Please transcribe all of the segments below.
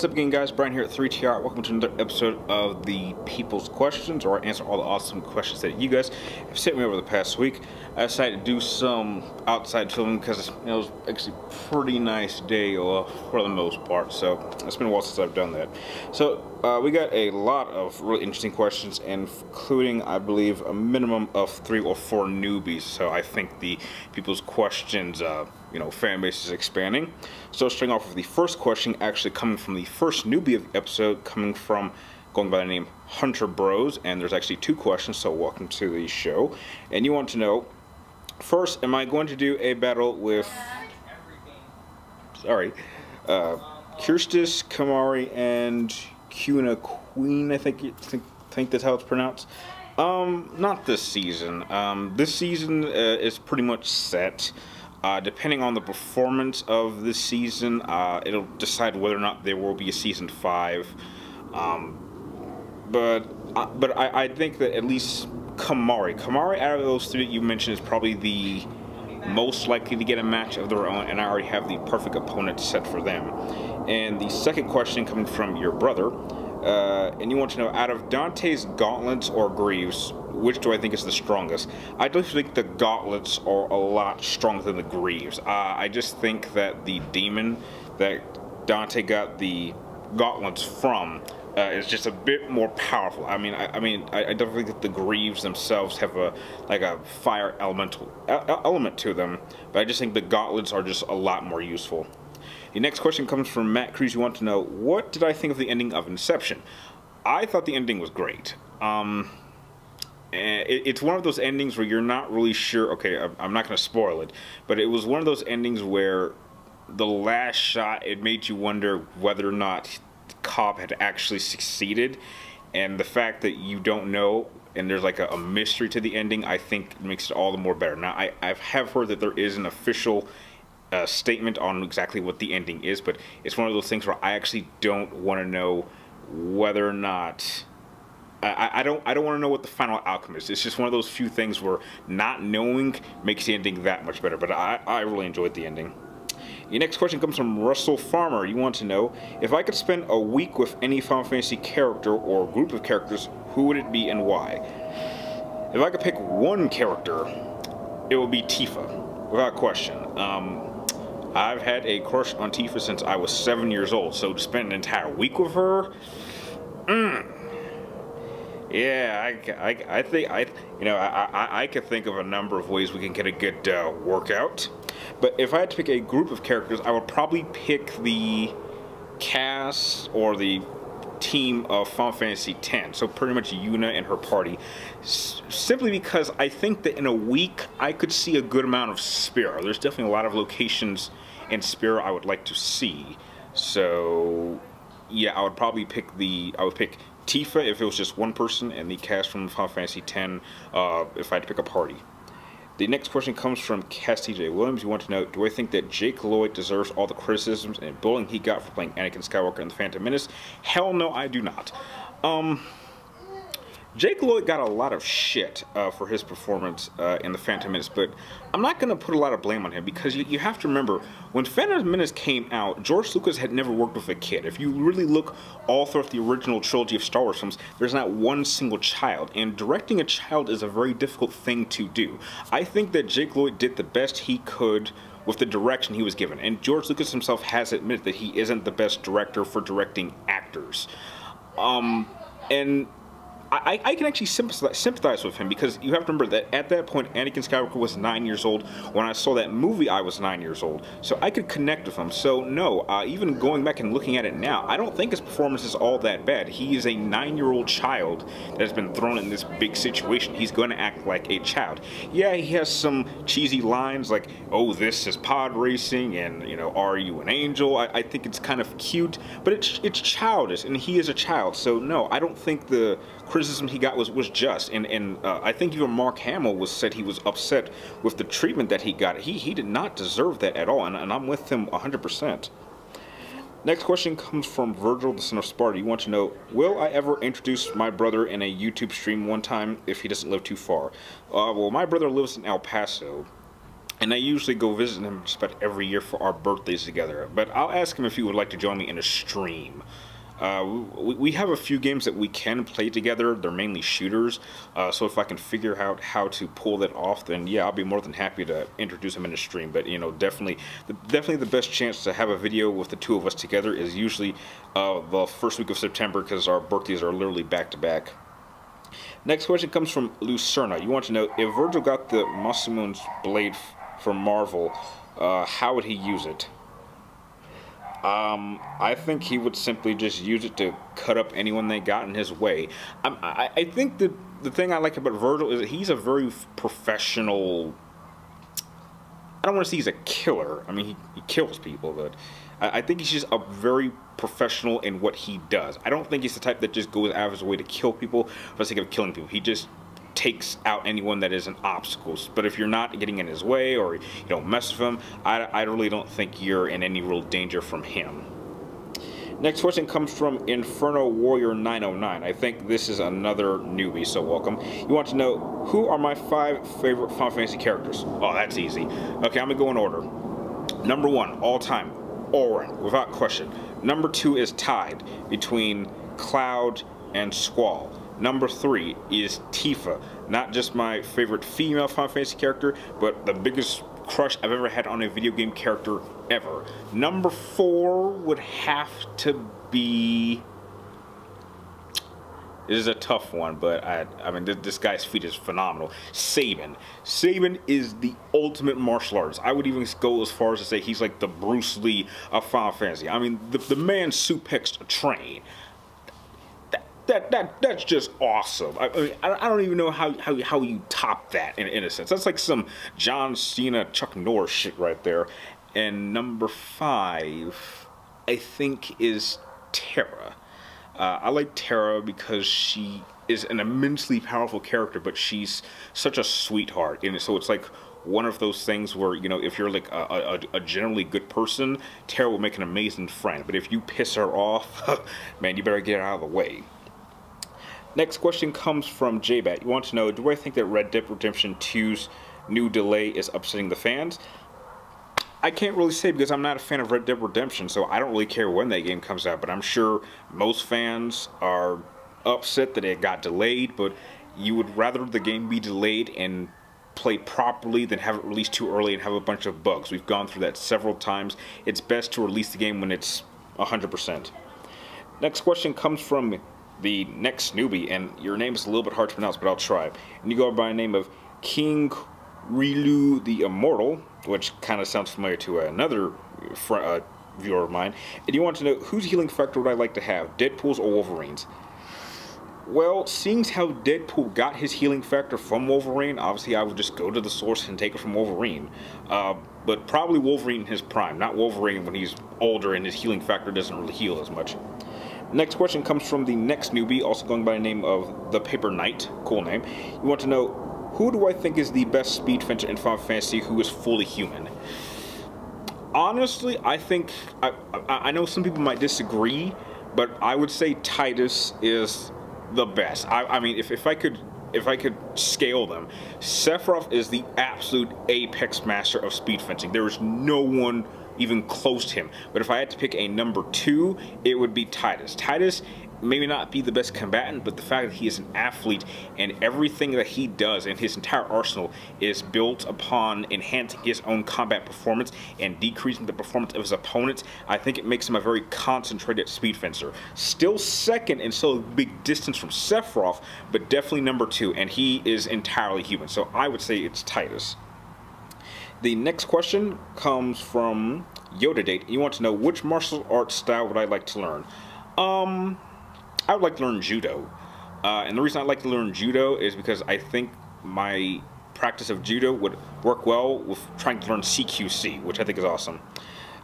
What's up again, guys? Brian here at 3TR. Welcome to another episode of the People's Questions, where I answer all the awesome questions that you guys have sent me over the past week. I decided to do some outside filming because it was actually a pretty nice day for the most part, so it's been a while since I've done that. So we got a lot of really interesting questions, including, I believe, a minimum of 3 or 4 newbies. So I think the People's Questions fan base is expanding. So starting off with the first question, actually coming from the first newbie of the episode, going by the name Hunter Bros, and there's actually 2 questions, so welcome to the show. And you want to know, first, am I going to do a battle with, Kirstis, Kamari, and Kuna Queen, I think that's how it's pronounced. Not this season. This season is pretty much set. Depending on the performance of this season, it'll decide whether or not there will be a season 5. But I think that at least Kamari out of those 3 that you mentioned is probably the most likely to get a match of their own, and I already have the perfect opponent set for them. And the second question coming from your brother, and you want to know, out of Dante's gauntlets or greaves, which do I think is the strongest? I don't think the gauntlets are a lot stronger than the greaves. I just think that the demon that Dante got the gauntlets from is just a bit more powerful. I don't think that the greaves themselves have a fire element to them, but I just think the gauntlets are just a lot more useful. The next question comes from Matt Cruz. You want to know, what did I think of the ending of Inception? I thought the ending was great. It's one of those endings where you're not really sure. Okay, I'm not going to spoil it, but it was one of those endings where the last shot, it made you wonder whether or not Cobb had actually succeeded, and the fact that you don't know and there's like a mystery to the ending, I think makes it all the more better. Now, I have heard that there is an official statement on exactly what the ending is, but it's one of those things where I actually don't want to know whether or not I don't want to know what the final outcome is. It's just one of those few things where not knowing makes the ending that much better, but I really enjoyed the ending. Your next question comes from Russell Farmer. You want to know, if I could spend a week with any Final Fantasy character or group of characters, who would it be and why? If I could pick one character, it would be Tifa, without question. I've had a crush on Tifa since I was 7 years old, so to spend an entire week with her, yeah, I could think of a number of ways we can get a good workout. But if I had to pick a group of characters, I would probably pick the cast or the team of Final Fantasy X. So pretty much Yuna and her party. Simply because I think that in a week I could see a good amount of Spira. There's definitely a lot of locations in Spira I would like to see. So yeah, I would probably pick Tifa if it was just one person, and the cast from Final Fantasy X if I had to pick a party. The next question comes from Cassie J. Williams. You want to know, do I think that Jake Lloyd deserves all the criticisms and bullying he got for playing Anakin Skywalker in The Phantom Menace? Hell no, I do not. Jake Lloyd got a lot of shit for his performance in The Phantom Menace, but I'm not going to put a lot of blame on him, because you have to remember, when Phantom Menace came out, George Lucas had never worked with a kid. If you really look all throughout the original trilogy of Star Wars films, there's not one single child, and directing a child is a very difficult thing to do. I think that Jake Lloyd did the best he could with the direction he was given, and George Lucas himself has admitted that he isn't the best director for directing actors. And I can actually sympathize with him, because you have to remember that at that point Anakin Skywalker was 9 years old. When I saw that movie, I was 9 years old, so I could connect with him. So no, even going back and looking at it now, I don't think his performance is all that bad. He is a 9-year-old child that has been thrown in this big situation. He's going to act like a child. Yeah, he has some cheesy lines like, "Oh, this is pod racing," and "Are you an angel?" I think it's kind of cute, but it's childish, and he is a child. So no, I don't think the criticism he got was just, and I think even Mark Hamill said he was upset with the treatment that he got. He did not deserve that at all, and I'm with him 100%. Next question comes from Virgil, the son of Sparta. You want to know, will I ever introduce my brother in a YouTube stream one time if he doesn't live too far? Well, my brother lives in El Paso, and I usually go visit him just about every year for our birthdays together. But I'll ask him if he would like to join me in a stream. We have a few games that we can play together. They're mainly shooters, so if I can figure out how to pull that off, then yeah, I'll be more than happy to introduce him in a stream. But you know, definitely the best chance to have a video with the two of us together is usually the first week of September, because our birthdays are literally back to back. Next question comes from Lucerna. You want to know, if Virgil got the Masamun's blade from Marvel, how would he use it? I think he would simply just use it to cut up anyone they got in his way. I think that the thing I like about Virgil is that he's a very professional. I don't want to say he's a killer. I mean, he kills people, but I think he's just a very professional in what he does. I don't think he's the type that just goes out of his way to kill people for the sake of killing people. He just takes out anyone that is an obstacle. But if you're not getting in his way or you don't mess with him, I really don't think you're in any real danger from him. Next question comes from Inferno Warrior909. I think this is another newbie, so welcome. You want to know, who are my 5 favorite Final Fantasy characters? Oh, that's easy. Okay, I'm gonna go in order. Number 1, all time, Auron, without question. Number 2 is tied between Cloud and Squall. Number 3 is Tifa. Not just my favorite female Final Fantasy character, but the biggest crush I've ever had on a video game character ever. Number 4 would have to be... This is a tough one, but I mean, this guy's feat is phenomenal. Sabin. Sabin is the ultimate martial artist. I would even go as far as to say he's like the Bruce Lee of Final Fantasy. I mean, the man suplexed a train. That's just awesome. I mean, I don't even know how you top that in a sense. That's like some John Cena, Chuck Norris shit right there. And number 5, I think, is Terra. I like Terra because she is an immensely powerful character, but she's such a sweetheart. And so it's like one of those things where, you know, if you're like a generally good person, Terra will make an amazing friend. But if you piss her off, man, you better get out of the way. Next question comes from JBat. You want to know, do I think that Red Dead Redemption 2's new delay is upsetting the fans? I can't really say, because I'm not a fan of Red Dead Redemption, so I don't really care when that game comes out, but I'm sure most fans are upset that it got delayed, but you would rather the game be delayed and played properly than have it released too early and have a bunch of bugs. We've gone through that several times. It's best to release the game when it's 100%. Next question comes from the next newbie, and your name is a little bit hard to pronounce, but I'll try. And you go by the name of King Rilu the Immortal, which kind of sounds familiar to another viewer of mine. And you want to know, whose healing factor would I like to have, Deadpool's or Wolverine's? Well, seeing how Deadpool got his healing factor from Wolverine, obviously I would just go to the source and take it from Wolverine. But probably Wolverine in his prime, not Wolverine when he's older and his healing factor doesn't really heal as much. Next question comes from the next newbie, also going by the name of The Paper Knight. Cool name. You want to know, who do I think is the best speed fencer in Final Fantasy who is fully human? Honestly, I think, I know some people might disagree, but I would say Titus is the best. I mean, if I could scale them, Sephiroth is the absolute apex master of speed fencing. There is no one even close to him. But if I had to pick a number 2, it would be Titus. Titus maybe not be the best combatant, but the fact that he is an athlete and everything that he does in his entire arsenal is built upon enhancing his own combat performance and decreasing the performance of his opponents, I think it makes him a very concentrated speed fencer. Still second and still a big distance from Sephiroth, but definitely number 2, and he is entirely human. So I would say it's Titus. The next question comes from Yoda Date. You want to know, which martial arts style would I like to learn? I would like to learn Judo. And the reason I like to learn Judo is because I think my practice of Judo would work well with trying to learn CQC, which I think is awesome.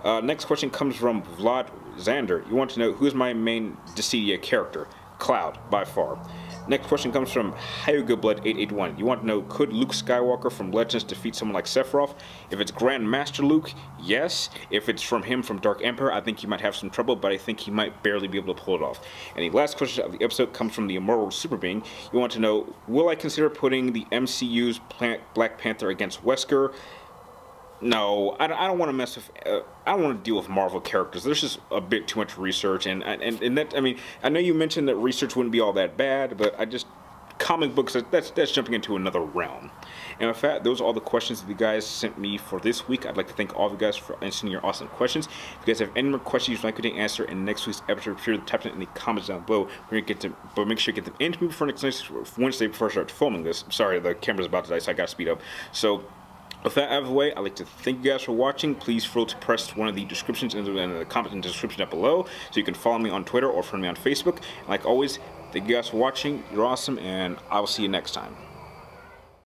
Next question comes from Vlad Xander. You want to know, who is my main Dissidia character? Cloud, by far. Next question comes from HyugaBlood881. You want to know, could Luke Skywalker from Legends defeat someone like Sephiroth? If it's Grandmaster Luke, yes. If it's from him from Dark Emperor, I think he might have some trouble, but I think he might barely be able to pull it off. And the last question of the episode comes from the Immortal Super Being. You want to know, will I consider putting the MCU's Black Panther against Wesker? No, I don't want to mess with. I don't want to deal with Marvel characters. There's just a bit too much research, and that. I mean, I know you mentioned that research wouldn't be all that bad, but I just comic books. That's jumping into another realm. And with that, those are all the questions that you guys sent me for this week. I'd like to thank all of you guys for answering your awesome questions. If you guys have any more questions you'd like me to answer in next week's episode, be sure to type it in the comments down below. We're gonna get them, but make sure you get them into me before next Wednesday before I start filming this. Sorry, the camera's about to die, so I gotta speed up. So, with that out of the way, I'd like to thank you guys for watching. Please feel free to press one of the descriptions in the comments in the description down below, so you can follow me on Twitter or friend me on Facebook. And like always, thank you guys for watching. You're awesome, and I will see you next time.